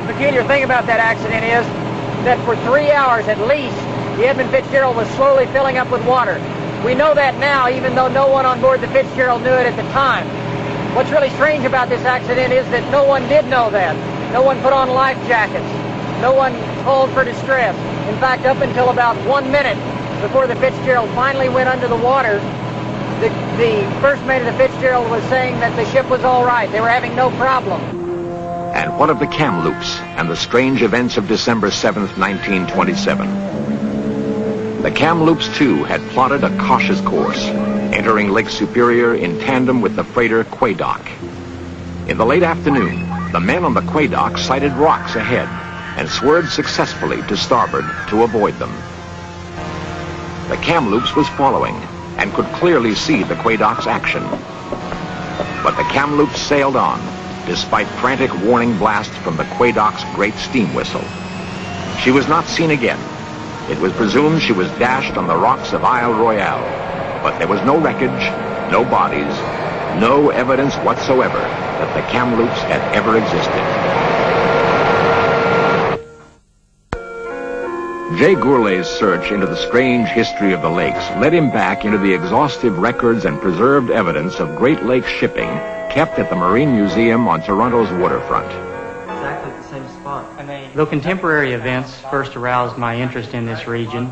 peculiar thing about that accident is that for 3 hours at least, the Edmund Fitzgerald was slowly filling up with water. We know that now, even though no one on board the Fitzgerald knew it at the time. What's really strange about this accident is that no one did know that. No one put on life jackets. No one called for distress. In fact, up until about 1 minute before the Fitzgerald finally went under the water, the first mate of the Fitzgerald was saying that the ship was all right. They were having no problem. And what of the Kamloops and the strange events of December 7th, 1927? The Kamloops, too, had plotted a cautious course, entering Lake Superior in tandem with the freighter Quedagh. In the late afternoon, the men on the Quedagh sighted rocks ahead and swerved successfully to starboard to avoid them. The Kamloops was following and could clearly see the Quedagh's action. But the Kamloops sailed on, despite frantic warning blasts from the Quedagh's great steam whistle. She was not seen again. It was presumed she was dashed on the rocks of Isle Royale, but there was no wreckage, no bodies, no evidence whatsoever that the Kamloops had ever existed. Jay Gourlay's search into the strange history of the lakes led him back into the exhaustive records and preserved evidence of Great Lakes shipping kept at the Marine Museum on Toronto's waterfront. Exactly the same spot. Though contemporary events first aroused my interest in this region,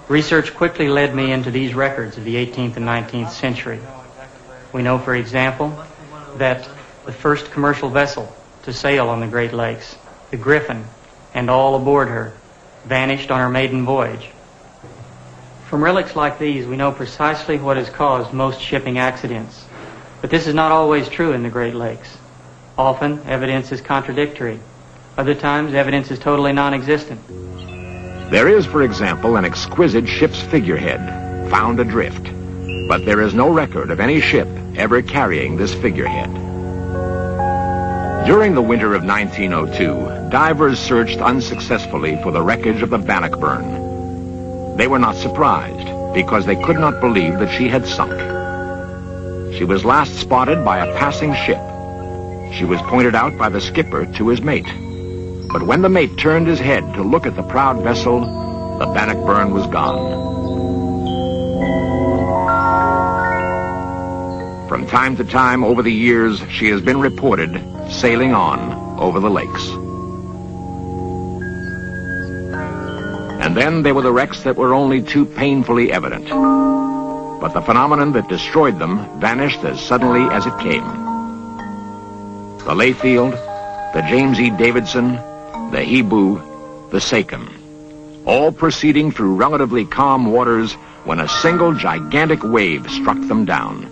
research quickly led me into these records of the 18th and 19th century. We know, for example, that the first commercial vessel to sail on the Great Lakes, the Griffin, and all aboard her, vanished on her maiden voyage. From relics like these, we know precisely what has caused most shipping accidents. But this is not always true in the Great Lakes. Often, evidence is contradictory. Other times, evidence is totally non-existent. There is, for example, an exquisite ship's figurehead found adrift, but there is no record of any ship ever carrying this figurehead. During the winter of 1902, divers searched unsuccessfully for the wreckage of the Bannockburn. They were not surprised, because they could not believe that she had sunk. She was last spotted by a passing ship. She was pointed out by the skipper to his mate. But when the mate turned his head to look at the proud vessel, the Bannockburn was gone. From time to time over the years, she has been reported sailing on over the lakes. And then there were the wrecks that were only too painfully evident. But the phenomenon that destroyed them vanished as suddenly as it came. The Layfield, the James E. Davidson, the Hebrew, the Sachem, all proceeding through relatively calm waters when a single gigantic wave struck them down.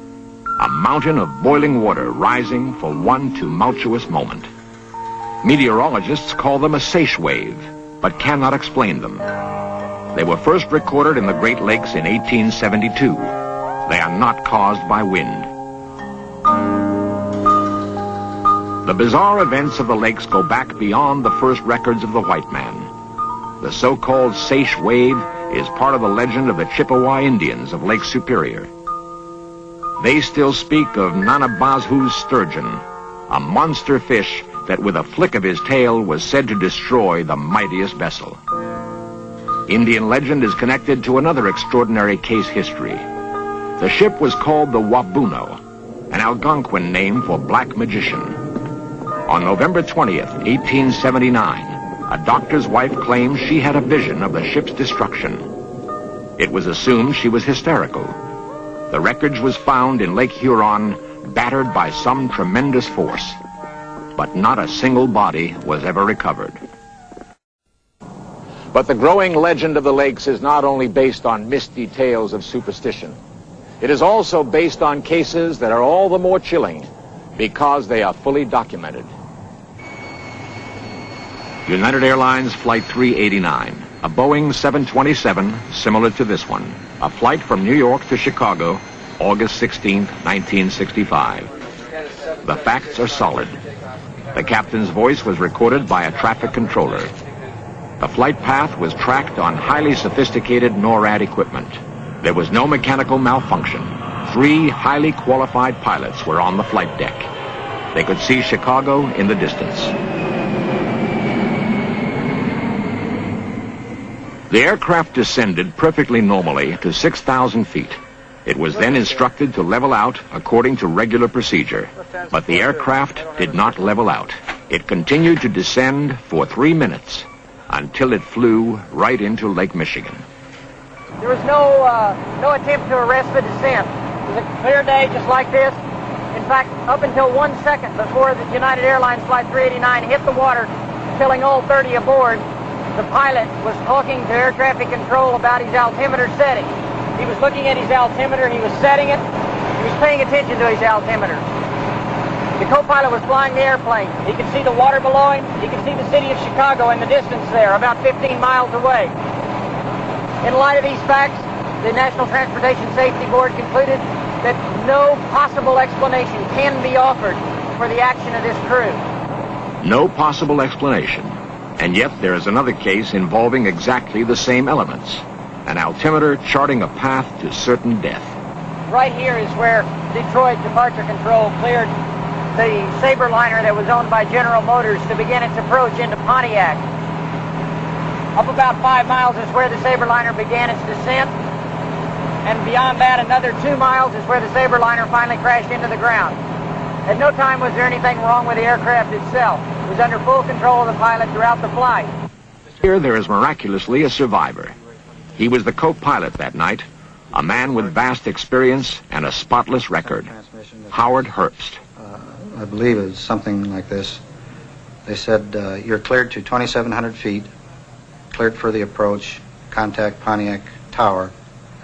A mountain of boiling water rising for one tumultuous moment. Meteorologists call them a Seiche wave, but cannot explain them. They were first recorded in the Great Lakes in 1872. They are not caused by wind. The bizarre events of the lakes go back beyond the first records of the white man. The so-called Seiche wave is part of the legend of the Chippewa Indians of Lake Superior. They still speak of Nanabazhu's sturgeon, a monster fish that with a flick of his tail was said to destroy the mightiest vessel. Indian legend is connected to another extraordinary case history. The ship was called the Wabuno, an Algonquin name for black magician. On November 20th, 1879, a doctor's wife claimed she had a vision of the ship's destruction. It was assumed she was hysterical. The wreckage was found in Lake Huron, battered by some tremendous force. But not a single body was ever recovered. But the growing legend of the lakes is not only based on misty tales of superstition. It is also based on cases that are all the more chilling because they are fully documented. United Airlines Flight 389, a Boeing 727 similar to this one, a flight from New York to Chicago, August 16, 1965. The facts are solid. The captain's voice was recorded by a traffic controller. The flight path was tracked on highly sophisticated NORAD equipment. There was no mechanical malfunction. 3 highly qualified pilots were on the flight deck. They could see Chicago in the distance. The aircraft descended perfectly normally to 6,000 feet. It was then instructed to level out according to regular procedure. But the aircraft did not level out. It continued to descend for 3 minutes until it flew right into Lake Michigan. There was no attempt to arrest the descent. It was a clear day just like this. In fact, up until 1 second before the United Airlines Flight 389 hit the water, killing all 30 aboard, the pilot was talking to air traffic control about his altimeter setting. He was looking at his altimeter, he was setting it, he was paying attention to his altimeter. The co-pilot was flying the airplane. He could see the water below him, he could see the city of Chicago in the distance there, about 15 miles away. In light of these facts, the National Transportation Safety Board concluded that no possible explanation can be offered for the action of this crew. No possible explanation. And yet there is another case involving exactly the same elements. An altimeter charting a path to certain death. Right here is where Detroit Departure Control cleared the Sabreliner that was owned by General Motors to begin its approach into Pontiac. Up about 5 miles is where the Sabreliner began its descent. And beyond that, another 2 miles is where the Sabreliner finally crashed into the ground. At no time was there anything wrong with the aircraft itself. It was under full control of the pilot throughout the flight. Here there is miraculously a survivor. He was the co-pilot that night, a man with vast experience and a spotless record, Howard Herbst. I believe it's something like this. They said, you're cleared to 2,700 feet, cleared for the approach, contact Pontiac Tower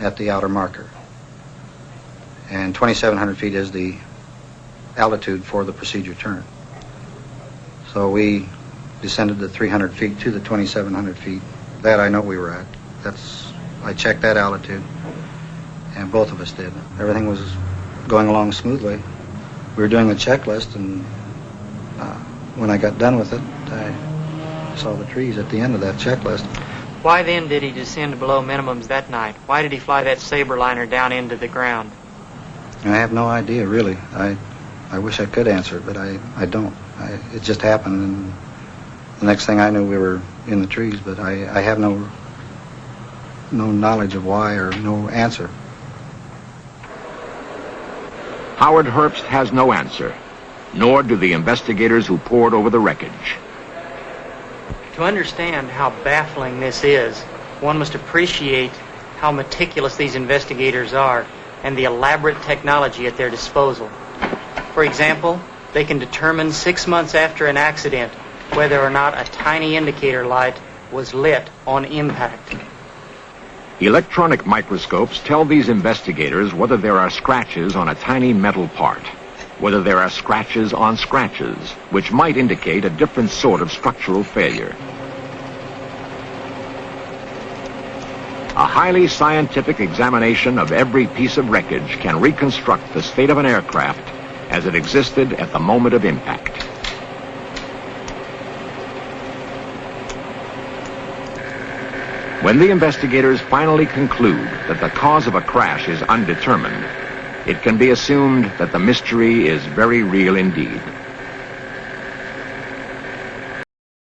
at the outer marker. And 2,700 feet is the altitude for the procedure turn. So we descended the 300 feet to the 2,700 feet. That I know we were at. I checked that altitude, and both of us did. Everything was going along smoothly. We were doing the checklist, and when I got done with it, I saw the trees at the end of that checklist. Why then did he descend below minimums that night? Why did he fly that Sabreliner down into the ground? I have no idea, really. I wish I could answer it, but I don't. It just happened, and the next thing I knew, we were in the trees, but I have no knowledge of why or no answer. Howard Herbst has no answer, nor do the investigators who pored over the wreckage. To understand how baffling this is, one must appreciate how meticulous these investigators are and the elaborate technology at their disposal. For example, they can determine 6 months after an accident whether or not a tiny indicator light was lit on impact. Electronic microscopes tell these investigators whether there are scratches on a tiny metal part, whether there are scratches on scratches, which might indicate a different sort of structural failure. A highly scientific examination of every piece of wreckage can reconstruct the state of an aircraft as it existed at the moment of impact. When the investigators finally conclude that the cause of a crash is undetermined, it can be assumed that the mystery is very real indeed.